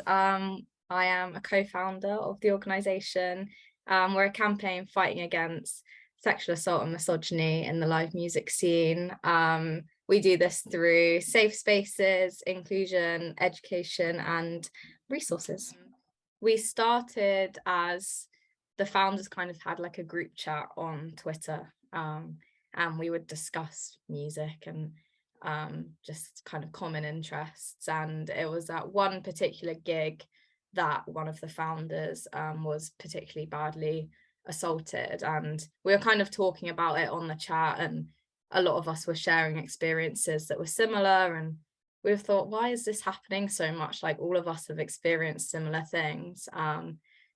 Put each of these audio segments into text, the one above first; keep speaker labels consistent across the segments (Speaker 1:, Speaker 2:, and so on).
Speaker 1: I am a co-founder of the organisation. We're a campaign fighting against sexual assault and misogyny in the live music scene. We do this through safe spaces, inclusion, education, and resources. We started as the founders kind of had like a group chat on Twitter, and we would discuss music and just kind of common interests. And it was at one particular gig that one of the founders was particularly badly assaulted, and we were kind of talking about it on the chat, and a lot of us were sharing experiences that were similar, and we thought, why is this happening so much? Like, all of us have experienced similar things.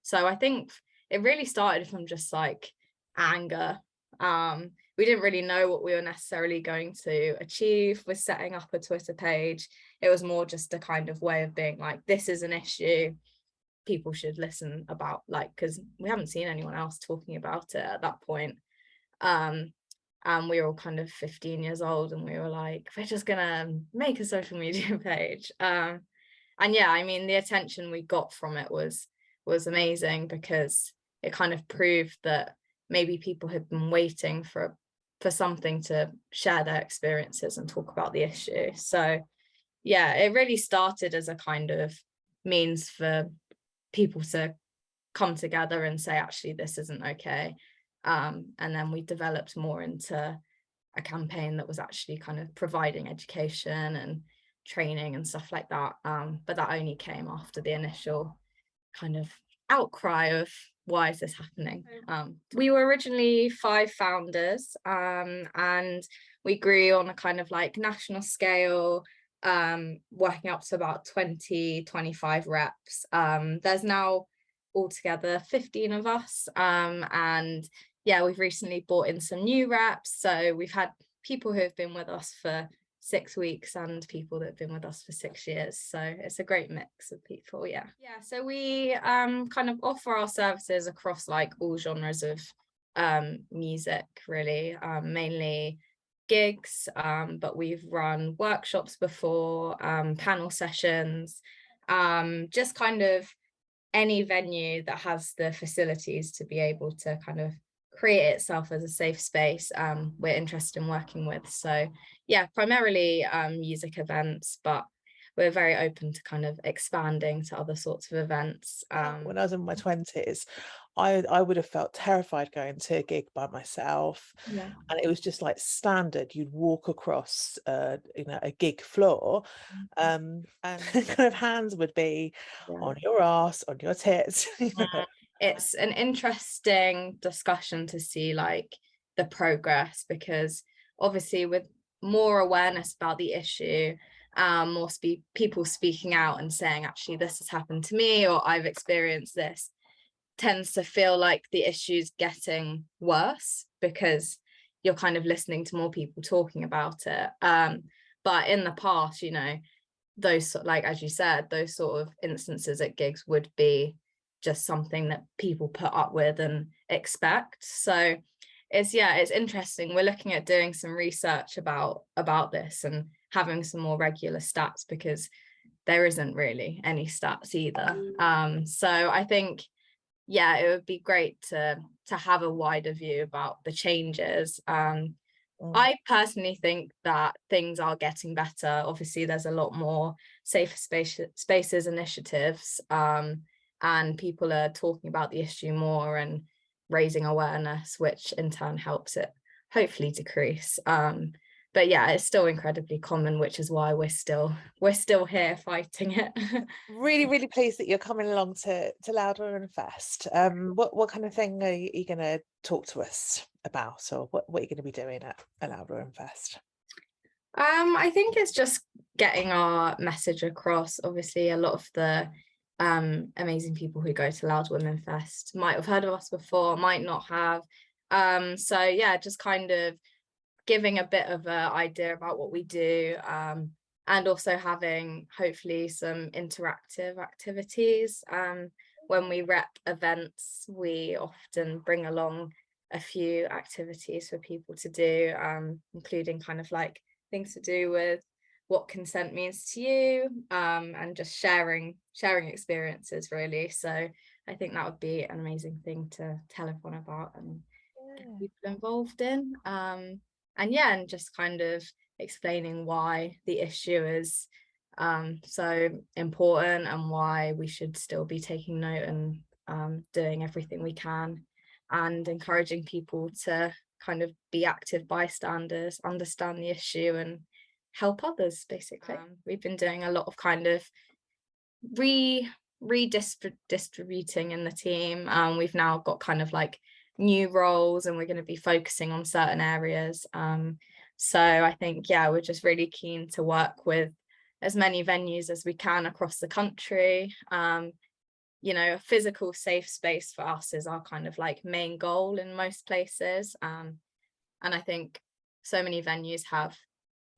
Speaker 1: So I think it really started from just like anger. We didn't really know what we were necessarily going to achieve with setting up a Twitter page. It was more just a kind of way of being like, this is an issue people should listen about, like, because we haven't seen anyone else talking about it at that point. And we were all kind of 15 years old, and we were like, we're just gonna make a social media page. And yeah, I mean, the attention we got from it was amazing, because it kind of proved that maybe people had been waiting for something to share their experiences and talk about the issue. So yeah, it really started as a kind of means for people to come together and say, actually, this isn't okay. And then we developed more into a campaign that was actually kind of providing education and training and stuff like that. But that only came after the initial kind of outcry of, why is this happening? We were originally 5 founders, and we grew on a kind of like national scale, working up to about 20-25 reps. There's now altogether 15 of us, and yeah, we've recently brought in some new reps. So we've had people who have been with us for 6 weeks and people that have been with us for 6 years. So it's a great mix of people. Yeah, so we kind of offer our services across like all genres of music, really, mainly gigs, but we've run workshops before, panel sessions, just kind of any venue that has the facilities to be able to kind of create itself as a safe space, we're interested in working with. So yeah, primarily music events, but we're very open to kind of expanding to other sorts of events.
Speaker 2: When I was in my 20s, I would have felt terrified going to a gig by myself.
Speaker 1: Yeah.
Speaker 2: And it was just like standard. You'd walk across a gig floor, and kind of hands would be on your ass, on your tits.
Speaker 1: It's an interesting discussion to see like the progress, because obviously with more awareness about the issue, more people speaking out and saying, actually, this has happened to me, or I've experienced this, tends to feel like the issue's getting worse, because you're kind of listening to more people talking about it. But in the past, those, like, as you said, those sort of instances at gigs would be just something that people put up with and expect. So it's interesting. We're looking at doing some research about this and having some more regular stats, because there isn't really any stats either. So I think, yeah, it would be great to have a wider view about the changes. I personally think that things are getting better. Obviously, there's a lot more safer spaces initiatives, and people are talking about the issue more and raising awareness, which in turn helps it hopefully decrease. But yeah, it's still incredibly common, which is why we're still here fighting it.
Speaker 2: Really, really pleased that you're coming along to Loud Women Fest. What kind of thing are you going to talk to us about, or what are you going to be doing at Loud Women Fest?
Speaker 1: I think it's just getting our message across. Obviously, a lot of the amazing people who go to Loud Women Fest might have heard of us before, might not have. So yeah, just kind of giving a bit of an idea about what we do, and also having hopefully some interactive activities. When we rep events, we often bring along a few activities for people to do, including kind of like things to do with what consent means to you, and just sharing experiences really. So I think that would be an amazing thing to tell everyone about and get people involved in. And just kind of explaining why the issue is so important and why we should still be taking note and doing everything we can, and encouraging people to kind of be active bystanders, understand the issue and help others basically. We've been doing a lot of kind of redistributing in the team. We've now got kind of like new roles, and we're going to be focusing on certain areas. So I think, yeah, we're just really keen to work with as many venues as we can across the country. A physical safe space for us is our kind of like main goal in most places. And I think so many venues have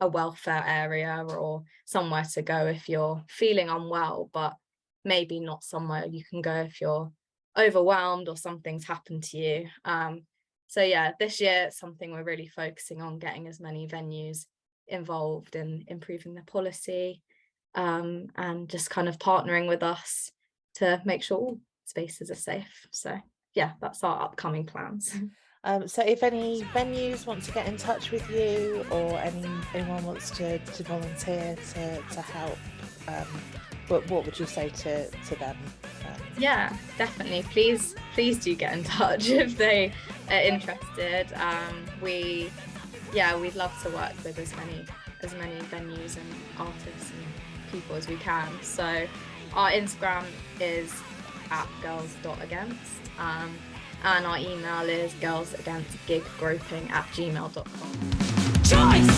Speaker 1: a welfare area or somewhere to go if you're feeling unwell, but maybe not somewhere you can go if you're overwhelmed or something's happened to you. So yeah, this year it's something we're really focusing on, getting as many venues involved in improving the policy, and just kind of partnering with us to make sure all spaces are safe. So yeah, that's our upcoming plans.
Speaker 2: So if any venues want to get in touch with you, or anyone wants to volunteer to help, what would you say to them?
Speaker 1: Yeah, definitely. Please do get in touch if they are interested. We'd love to work with as many venues and artists and people as we can. So our Instagram is @girls.against, and our email is girlsagainstgiggroping@gmail.com. Choice!